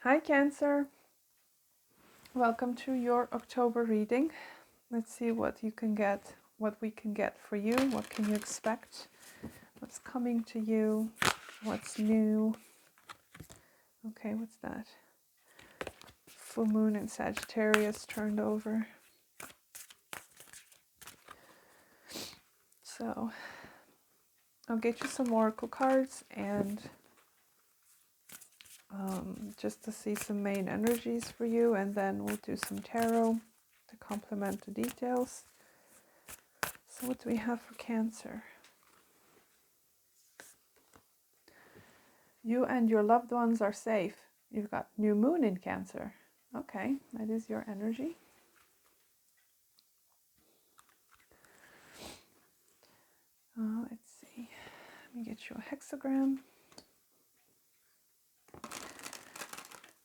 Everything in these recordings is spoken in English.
Hi Cancer, welcome to your October reading. Let's see what you can get, what we can get for you. What can you expect? What's coming to you? What's new? Okay, what's that? Full moon in Sagittarius turned over. So I'll get you some oracle cards and just to see some main energies for you, and then we'll do some tarot to complement the details. So what do we have for Cancer? You and your loved ones are safe. You've got new moon in Cancer. Okay, that is your energy. Let's see. Let me get you a hexagram.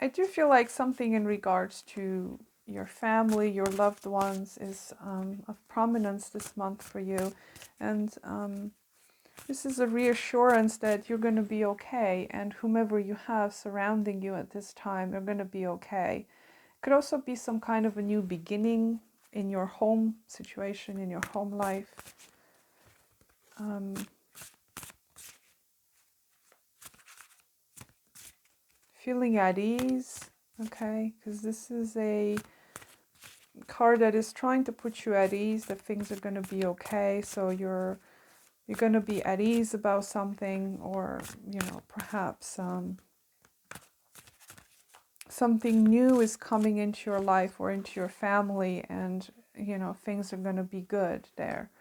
I do feel like something in regards to your family, your loved ones is of prominence this month for you. And this is a reassurance that you're going to be okay, and whomever you have surrounding you at this time, they're going to be okay. It could also be some kind of a new beginning in your home situation, in your home life. Feeling at ease, okay, because this is a card that is trying to put you at ease, that things are going to be okay. So you're going to be at ease about something, or perhaps something new is coming into your life or into your family, and things are going to be good there.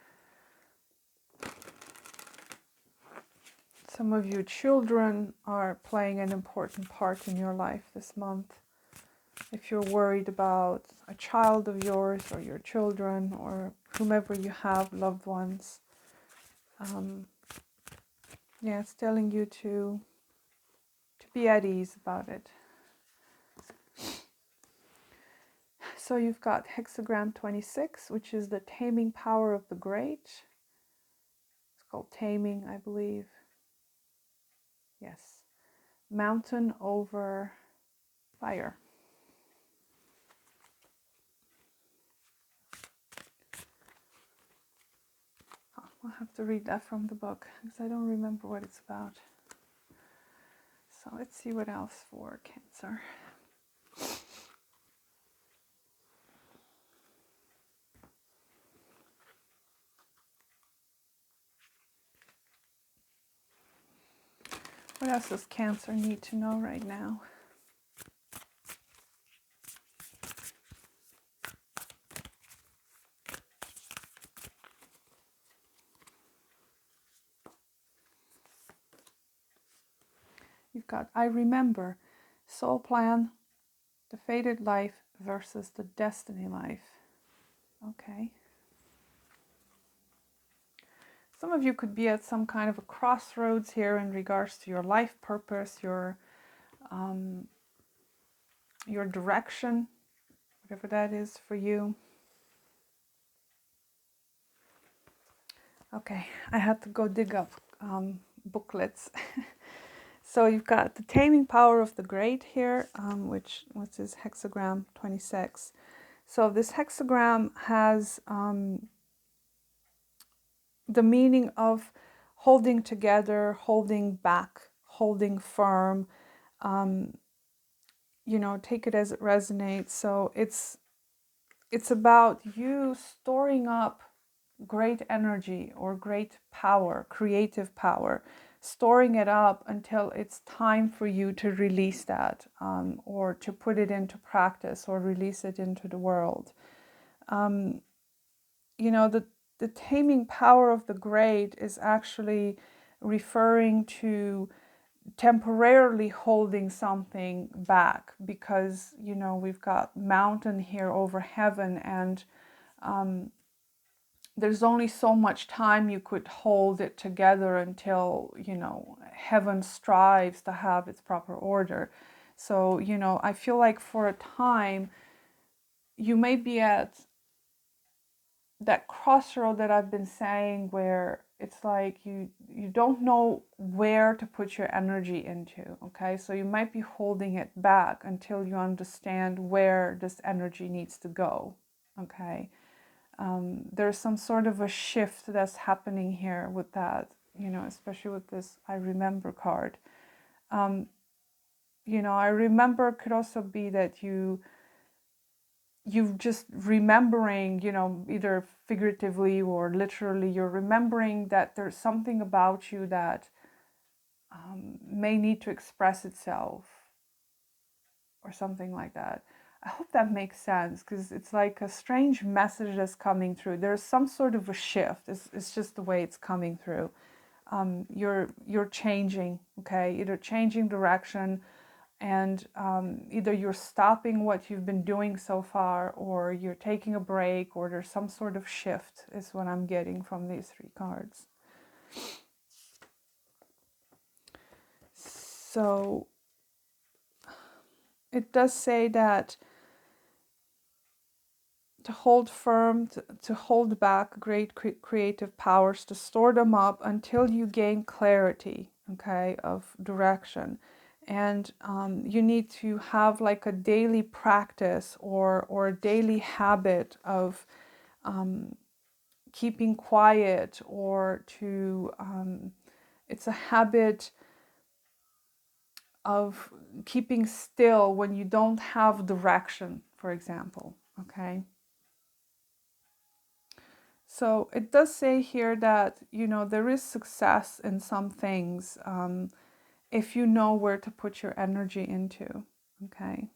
Some of you children are playing an important part in your life this month. If you're worried about a child of yours or your children or whomever you have, loved ones, it's telling you to be at ease about it. So you've got hexagram 26, which is the taming power of the great. It's called taming, I believe. Yes. Mountain over fire. I'll have to read that from the book because I don't remember what it's about. So let's see what else for Cancer. What else does Cancer need to know right now? You've got I remember, soul plan, the fated life versus the destiny life. Okay. Some of you could be at some kind of a crossroads here in regards to your life purpose, your direction, whatever that is for you. Okay, I had to go dig up booklets. So you've got the taming power of the great here, which is hexagram 26. So this hexagram has the meaning of holding together, holding back, holding firm. Take it as it resonates. So it's about you storing up great energy or great power, creative power, storing it up until it's time for you to release that, or to put it into practice or release it into the world. The taming power of the great is actually referring to temporarily holding something back, because we've got mountain here over heaven, and there's only so much time you could hold it together until heaven strives to have its proper order. So I feel like for a time you may be at that crossroad that I've been saying, where it's like you don't know where to put your energy into, okay? So you might be holding it back until you understand where this energy needs to go, okay? There's some sort of a shift that's happening here with that, especially with this I remember card. I remember could also be that you just remembering, either figuratively or literally, you're remembering that there's something about you that may need to express itself or something like that. I hope that makes sense, because it's like a strange message that's coming through. There's some sort of a shift. It's just the way it's coming through. You're changing, okay? Either changing direction, and either you're stopping what you've been doing so far, or you're taking a break, or there's some sort of shift, is what I'm getting from these three cards. So it does say that to hold firm, to hold back great creative powers, to store them up until you gain clarity, okay, of direction. And you need to have like a daily practice or a daily habit of keeping quiet, or to, it's a habit of keeping still when you don't have direction, for example, okay? So it does say here that, there is success in some things if you know where to put your energy into, okay?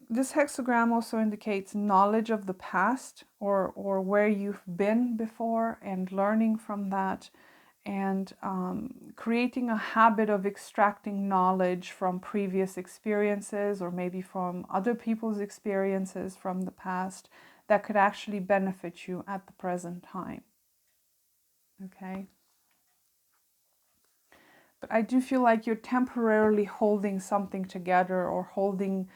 This hexagram also indicates knowledge of the past, or where you've been before, and learning from that, and creating a habit of extracting knowledge from previous experiences, or maybe from other people's experiences from the past, that could actually benefit you at the present time. Okay? But I do feel like you're temporarily holding something together, or holding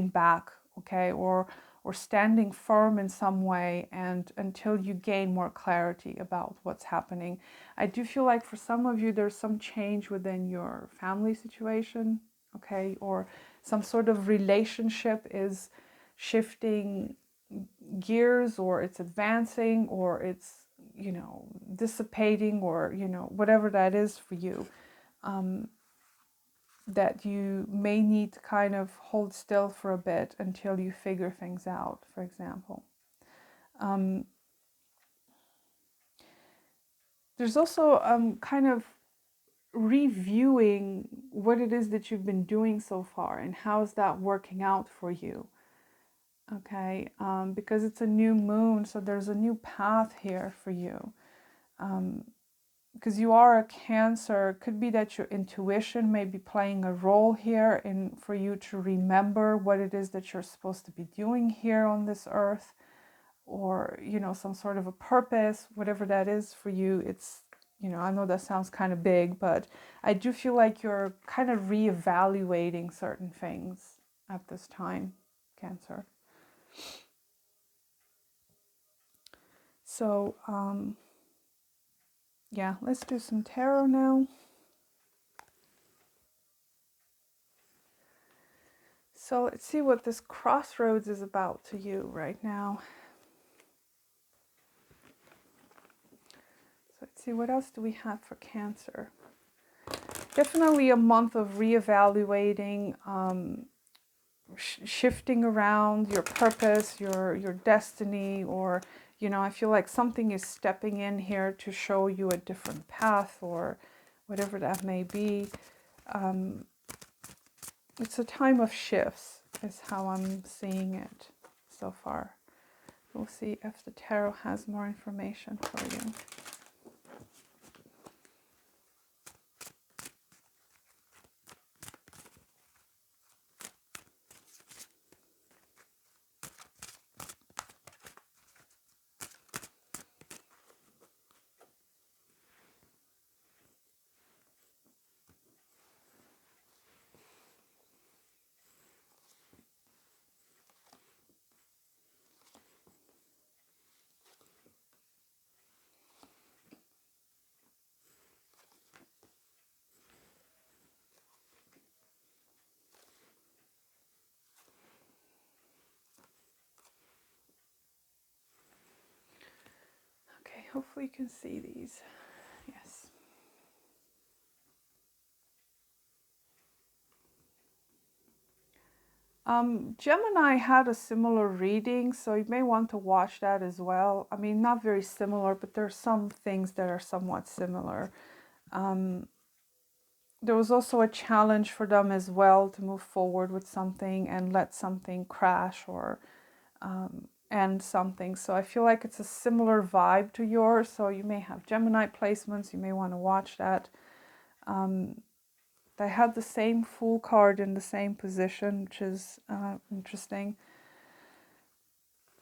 back, okay, or standing firm in some way, and until you gain more clarity about what's happening. I do feel like for some of you there's some change within your family situation, okay, or some sort of relationship is shifting gears, or it's advancing, or it's dissipating, or whatever that is for you. That you may need to kind of hold still for a bit until you figure things out, for example. There's also kind of reviewing what it is that you've been doing so far, and how is that working out for you. Okay, because it's a new moon, so there's a new path here for you. Because you are a Cancer, it could be that your intuition may be playing a role here in for you to remember what it is that you're supposed to be doing here on this earth, or some sort of a purpose, whatever that is for you. It's I know that sounds kind of big, but I do feel like you're kind of reevaluating certain things at this time, Cancer. So yeah, let's do some tarot now. So let's see what this crossroads is about to you right now. So let's see, what else do we have for Cancer? Definitely a month of reevaluating, shifting around your purpose, your destiny, or I feel like something is stepping in here to show you a different path, or whatever that may be. It's a time of shifts, is how I'm seeing it so far. We'll see if the tarot has more information for you. Hopefully you can see these. Yes. Gemini had a similar reading, so you may want to watch that as well. I mean, not very similar, but there's some things that are somewhat similar. Um, there was also a challenge for them as well to move forward with something and let something crash or end something. So I feel like it's a similar vibe to yours. So you may have Gemini placements. You may want to watch that. They had the same Fool card in the same position, which is interesting.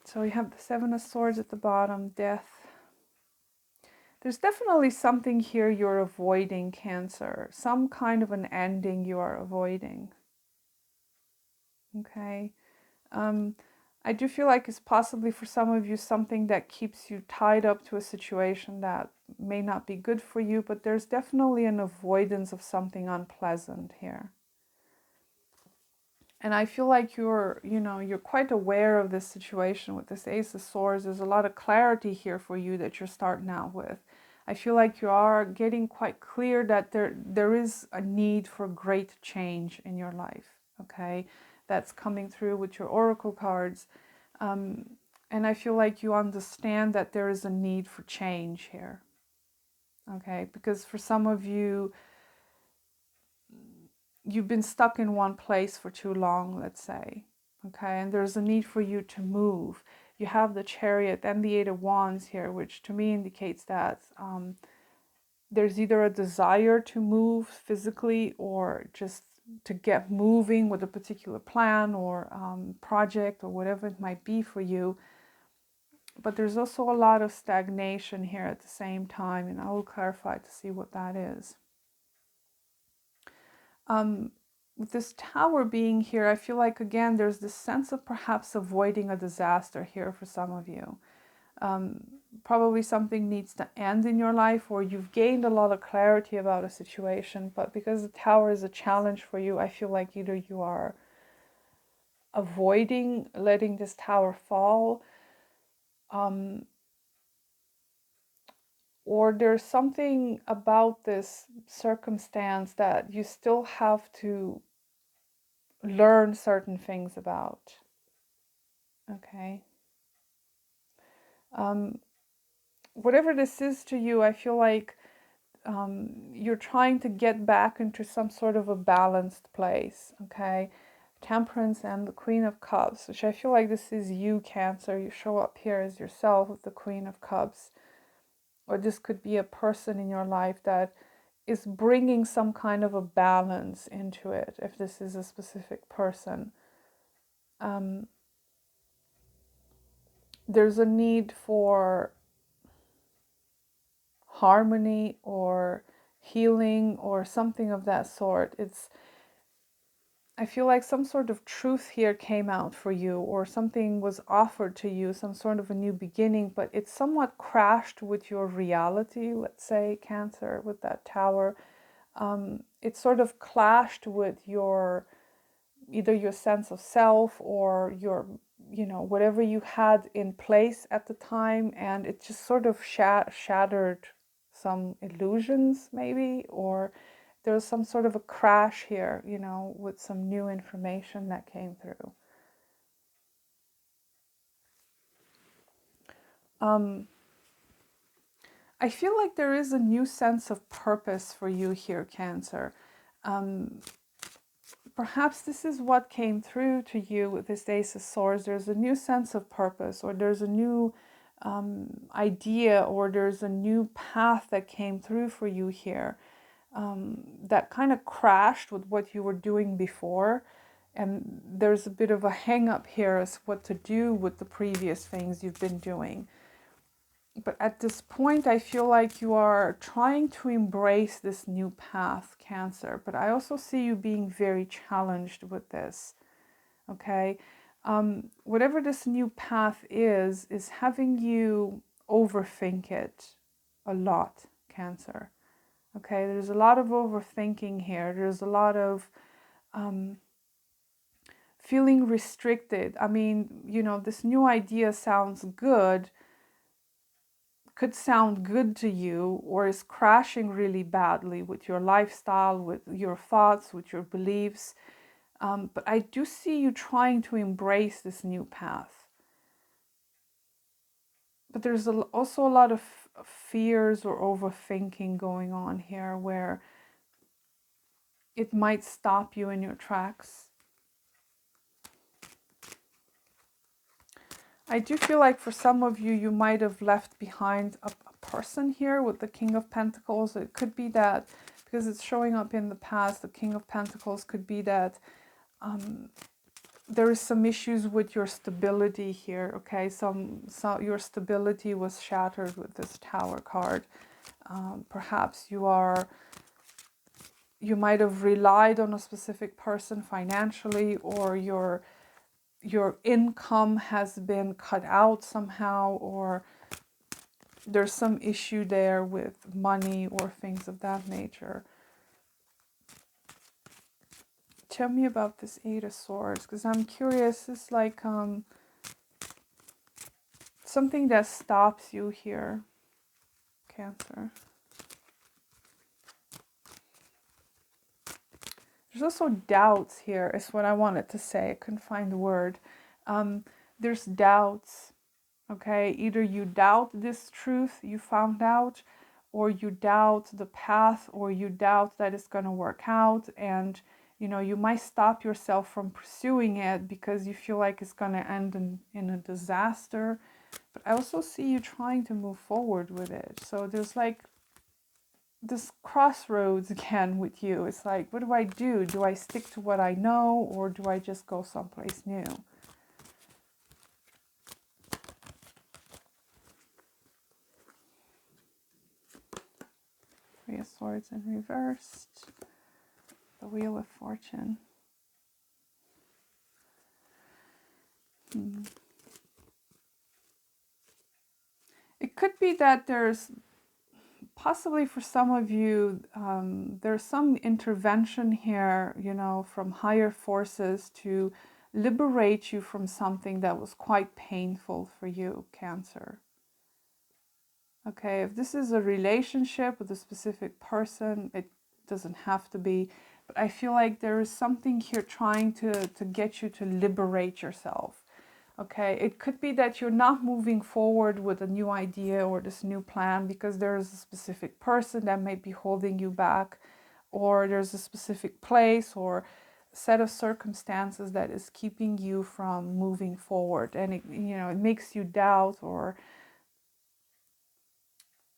So we have the Seven of Swords at the bottom, Death. There's definitely something here you're avoiding, Cancer. Some kind of an ending you are avoiding. Okay. I do feel like it's possibly for some of you something that keeps you tied up to a situation that may not be good for you, but there's definitely an avoidance of something unpleasant here. And I feel like you're quite aware of this situation with this Ace of Swords. There's a lot of clarity here for you that you're starting out with. I feel like you are getting quite clear that there is a need for great change in your life, okay? That's coming through with your oracle cards. And I feel like you understand that there is a need for change here, okay? Because for some of you, you've been stuck in one place for too long, let's say, okay? And there's a need for you to move. You have the Chariot and the Eight of Wands here, which to me indicates that there's either a desire to move physically or just to get moving with a particular plan or project or whatever it might be for you. But there's also a lot of stagnation here at the same time, and I will clarify to see what that is. With this Tower being here, I feel like, again, there's this sense of perhaps avoiding a disaster here for some of you. Probably something needs to end in your life, or you've gained a lot of clarity about a situation, but because the Tower is a challenge for you, I feel like either you are avoiding letting this Tower fall, or there's something about this circumstance that you still have to learn certain things about. Okay. Whatever this is to you, I feel like you're trying to get back into some sort of a balanced place. Okay. Temperance and the Queen of Cups, which I feel like this is you, Cancer. You show up here as yourself with the Queen of Cups. Or this could be a person in your life that is bringing some kind of a balance into it, if this is a specific person. There's a need for harmony or healing or something of that sort. I feel like some sort of truth here came out for you, or something was offered to you, some sort of a new beginning, but it's somewhat crashed with your reality, let's say, Cancer, with that Tower. It sort of clashed with either your sense of self or your, whatever you had in place at the time, and it just sort of shattered some illusions maybe, or there was some sort of a crash here, with some new information that came through. I feel like there is a new sense of purpose for you here, Cancer. Perhaps this is what came through to you with this Ace of Swords. There's a new sense of purpose, or there's a new idea, or there's a new path that came through for you here, that kind of crashed with what you were doing before. And there's a bit of a hang up here as what to do with the previous things you've been doing. But at this point, I feel like you are trying to embrace this new path, Cancer. But I also see you being very challenged with this, okay? Whatever this new path is having you overthink it a lot, Cancer. Okay, there's a lot of overthinking here. There's a lot of feeling restricted. I mean, this new idea sounds good, could sound good to you or is crashing really badly with your lifestyle, with your thoughts, with your beliefs. But I do see you trying to embrace this new path. But there's also a lot of fears or overthinking going on here where it might stop you in your tracks. I do feel like for some of you, you might have left behind a person here with the King of Pentacles. It could be that, because it's showing up in the past, the King of Pentacles could be that there is some issues with your stability here, okay? So your stability was shattered with this Tower card. Perhaps you might have relied on a specific person financially, or your income has been cut out somehow, or there's some issue there with money or things of that nature. Tell me about this Eight of Swords, because I'm curious. It's like something that stops you here, Cancer. There's also doubts here, is what I wanted to say. I couldn't find the word. There's doubts, okay? Either you doubt this truth you found out, or you doubt the path, or you doubt that it's going to work out. And, you know, you might stop yourself from pursuing it because you feel like it's going to end in a disaster. But I also see you trying to move forward with it. So there's like this crossroads again with you. It's like, what do I do? Do I stick to what I know, or do I just go someplace new? Three of Swords in reversed. The Wheel of Fortune. It could be that there's possibly for some of you, there's some intervention here, you know, from higher forces to liberate you from something that was quite painful for you, Cancer. Okay, if this is a relationship with a specific person, it doesn't have to be, but I feel like there is something here trying to get you to liberate yourself. Okay, it could be that you're not moving forward with a new idea or this new plan because there is a specific person that may be holding you back, or there's a specific place or set of circumstances that is keeping you from moving forward, and it, you know, it makes you doubt. Or,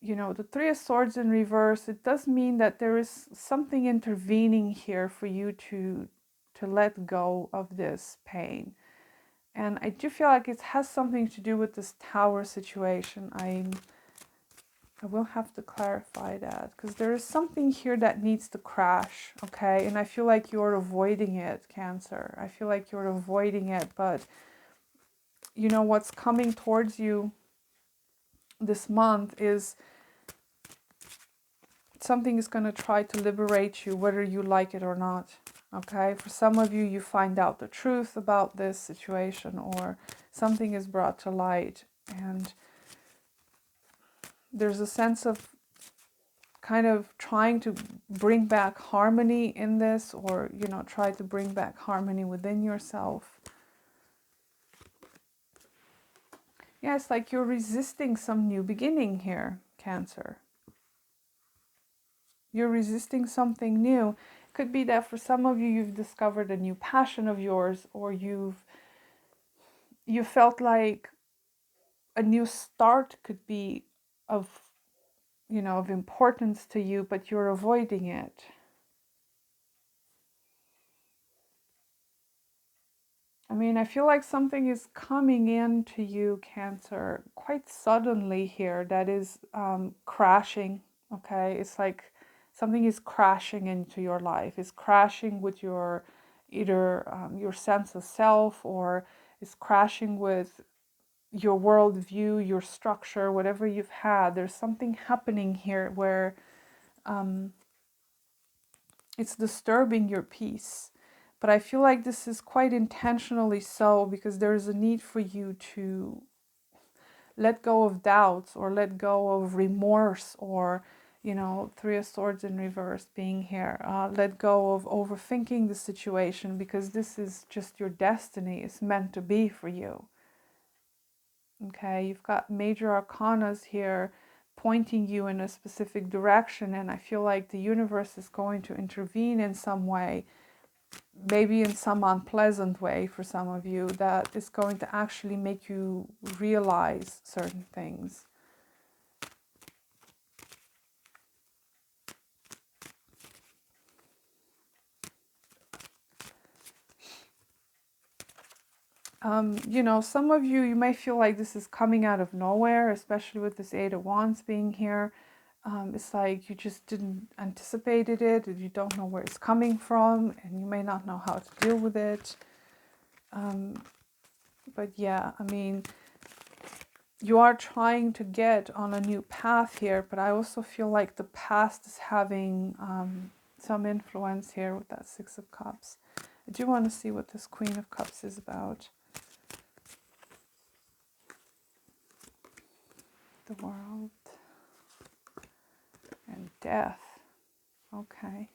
you know, the Three of Swords in reverse, it does mean that there is something intervening here for you to let go of this pain. And I do feel like it has something to do with this Tower situation. I will have to clarify that, because there is something here that needs to crash, okay? And I feel like you're avoiding it, Cancer. I feel like you're avoiding it, but you know what's coming towards you this month is something is going to try to liberate you, whether you like it or not. Okay, for some of you, you find out the truth about this situation, or something is brought to light, and there's a sense of kind of trying to bring back harmony in this, or, you know, try to bring back harmony within yourself. Yeah, it's like you're resisting some new beginning here, Cancer. You're resisting something new. It could be that for some of you, you've discovered a new passion of yours, or you felt like a new start could be of, you know, of importance to you, but you're avoiding it. I mean, I feel like something is coming into you, Cancer, quite suddenly here that is crashing, okay? It's like something is crashing into your life. It's crashing with your, either your sense of self, or it's crashing with your worldview, your structure, whatever you've had. There's something happening here where it's disturbing your peace. But I feel like this is quite intentionally so, because there is a need for you to let go of doubts or let go of remorse, or Three of Swords in reverse being here. Let go of overthinking the situation, because this is just your destiny. It's meant to be for you. Okay, you've got major arcanas here pointing you in a specific direction, and I feel like the universe is going to intervene in some way, maybe in some unpleasant way for some of you, that is going to actually make you realize certain things. Some of you, you may feel like this is coming out of nowhere, especially with this Eight of Wands being here. It's like you just didn't anticipate it, and you don't know where it's coming from, and you may not know how to deal with it. But yeah, I mean, you are trying to get on a new path here, but I also feel like the past is having some influence here with that Six of Cups. I do want to see what this Queen of Cups is about. The World and Death. Okay.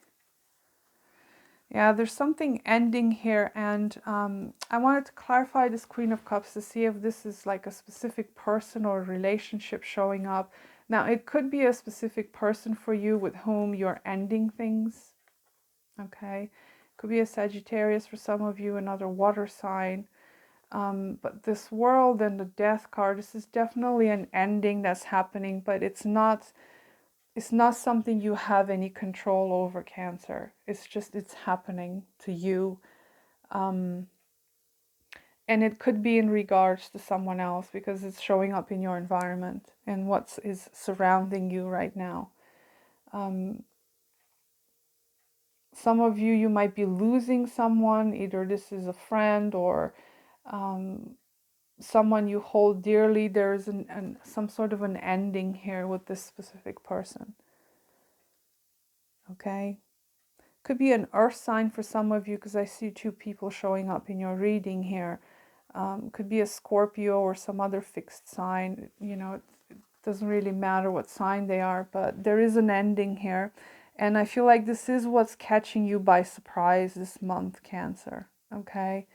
Yeah, there's something ending here, and I wanted to clarify this Queen of Cups to see if this is like a specific person or relationship showing up. Now, it could be a specific person for you with whom you're ending things, okay? Could be a Sagittarius for some of you, another water sign. But this World and the Death card, this is definitely an ending that's happening, but it's not something you have any control over, Cancer. It's happening to you. And it could be in regards to someone else, because it's showing up in your environment and what is surrounding you right now. Some of you, you might be losing someone. Either this is a friend or someone you hold dearly. There's some sort of an ending here with this specific person. Okay. Could be an earth sign for some of you, because I see two people showing up in your reading here. Could be a Scorpio or some other fixed sign. It doesn't really matter what sign they are, but there is an ending here. And I feel like this is what's catching you by surprise this month, Cancer. Okay.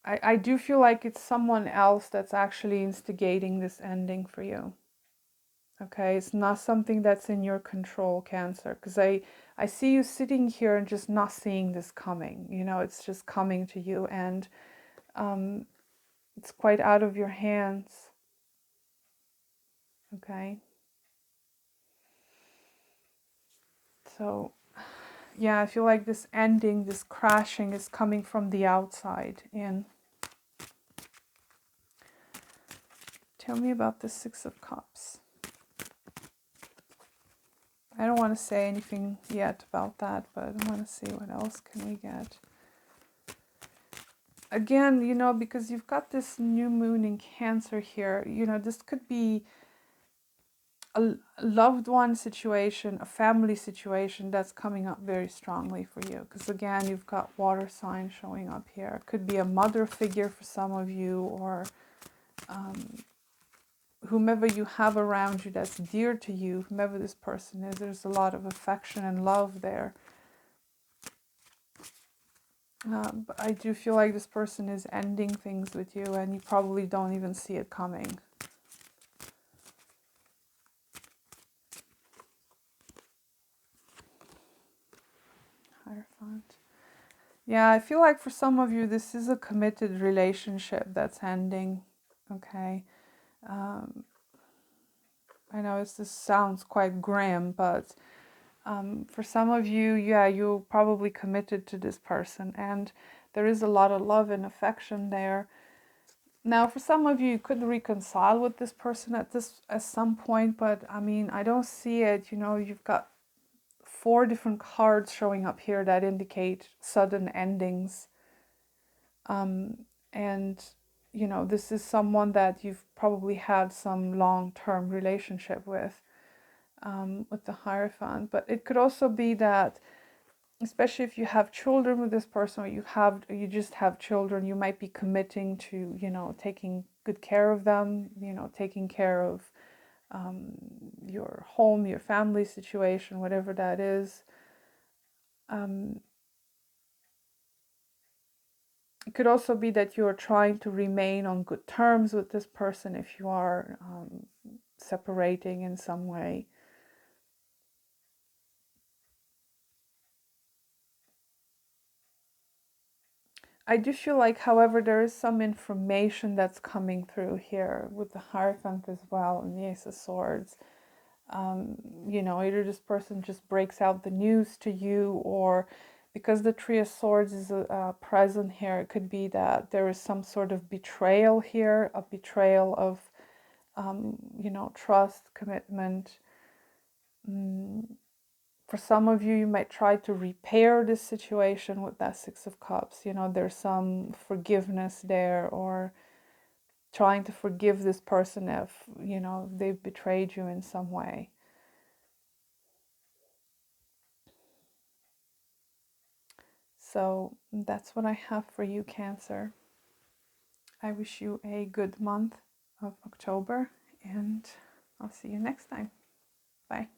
I do feel like it's someone else that's actually instigating this ending for you. Okay, it's not something that's in your control, Cancer, because I see you sitting here and just not seeing this coming. It's just coming to you, and it's quite out of your hands. Okay. So, yeah, I feel like this ending, this crashing is coming from the outside in. Tell me about the Six of Cups. I don't want to say anything yet about that, but I want to see what else can we get. Again, because you've got this new moon in Cancer here, this could be a loved one situation, a family situation that's coming up very strongly for you. Because again, you've got water sign showing up here. It could be a mother figure for some of you, or whomever you have around you that's dear to you, whomever this person is. There's a lot of affection and love there. But I do feel like this person is ending things with you, and you probably don't even see it coming. Hierophant. Yeah, I feel like for some of you, this is a committed relationship that's ending. Okay. I know this sounds quite grim, but for some of you, yeah, you're probably committed to this person, and there is a lot of love and affection there. Now, for some of you, you could reconcile with this person at some point, but I mean, I don't see it. You've got 4 different cards showing up here that indicate sudden endings. And this is someone that you've probably had some long-term relationship with the Hierophant. But it could also be that especially if you have children with this person, or you just have children, you might be committing to, taking good care of them, taking care of your home, your family situation, whatever that is. Um, it could also be that you are trying to remain on good terms with this person if you are separating in some way. I do feel like, however, there is some information that's coming through here with the Hierophant as well and the Ace of Swords. Either this person just breaks out the news to you, or because the Three of Swords is present here, it could be that there is some sort of betrayal here, a betrayal of, trust, commitment. Mm, for some of you, you might try to repair this situation with that Six of Cups. There's some forgiveness there, or trying to forgive this person if, they've betrayed you in some way. So that's what I have for you, Cancer. I wish you a good month of October, and I'll see you next time. Bye.